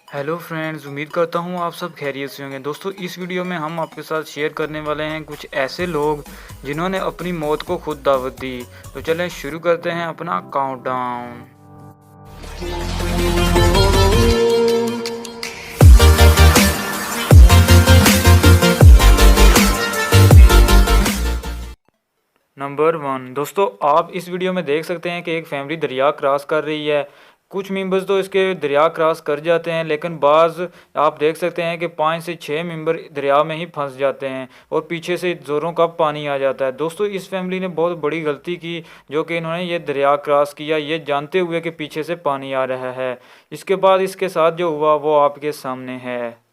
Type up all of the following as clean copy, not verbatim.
Hello friends, उम्मीद करता हूँ आप सब खैरियत से होंगे। दोस्तों, इस वीडियो में हम आपके साथ शेयर करने वाले हैं कुछ ऐसे लोग जिन्होंने अपनी मौत को खुद दावत दी। तो चलें शुरू करते हैं अपना काउंटडाउन। नंबर 1। दोस्तों, आप इस वीडियो में देख सकते हैं कि एक फैमिली दरिया क्रॉस कर रही है। कुछ मेंबर्स तो इसके दरिया क्रॉस कर जाते हैं, लेकिन बाज़ आप देख सकते हैं कि 5 से 6 मेंबर दरिया में ही फंस जाते हैं और पीछे से ज़ोरों का पानी आ जाता है। दोस्तों, इस फैमिली ने बहुत बड़ी गलती की, जो कि इन्होंने ये दरिया क्रॉस किया ये जानते हुए कि पीछे से पानी आ रहा है। इसके बाद इसके साथ जो हुआ वो आपके सामने है।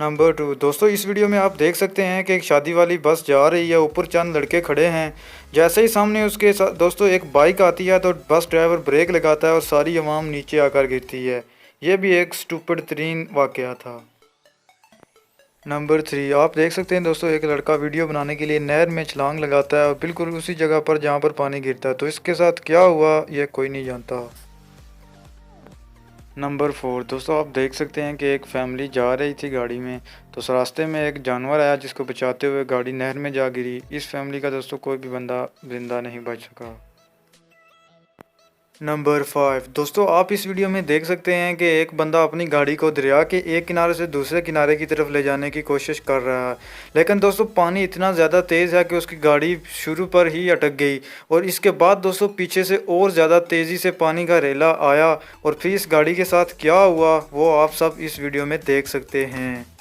नंबर 2। दोस्तों, इस वीडियो में आप देख सकते हैं कि एक शादी वाली बस जा रही है, ऊपर चंद लड़के खड़े हैं। जैसे ही सामने उसके साथ दोस्तों एक बाइक आती है तो बस ड्राइवर ब्रेक लगाता है और सारी आवाम नीचे आकर गिरती है। ये भी एक स्टूपिड तरीन वाकया था। नंबर 3। आप देख सकते हैं दोस्तों, एक लड़का वीडियो बनाने के लिए नहर में छलांग लगाता है और बिल्कुल उसी जगह पर जहाँ पर पानी गिरता है। तो इसके साथ क्या हुआ ये कोई नहीं जानता। नंबर 4। दोस्तों, आप देख सकते हैं कि एक फैमिली जा रही थी गाड़ी में, तो उस रास्ते में एक जानवर आया जिसको बचाते हुए गाड़ी नहर में जा गिरी। इस फैमिली का दोस्तों कोई भी बंदा जिंदा नहीं बच सका। नंबर 5। दोस्तों, आप इस वीडियो में देख सकते हैं कि एक बंदा अपनी गाड़ी को दरिया के एक किनारे से दूसरे किनारे की तरफ ले जाने की कोशिश कर रहा है, लेकिन दोस्तों पानी इतना ज़्यादा तेज़ है कि उसकी गाड़ी शुरू पर ही अटक गई और इसके बाद दोस्तों पीछे से और ज़्यादा तेज़ी से पानी का रेला आया और फिर इस गाड़ी के साथ क्या हुआ वो आप सब इस वीडियो में देख सकते हैं।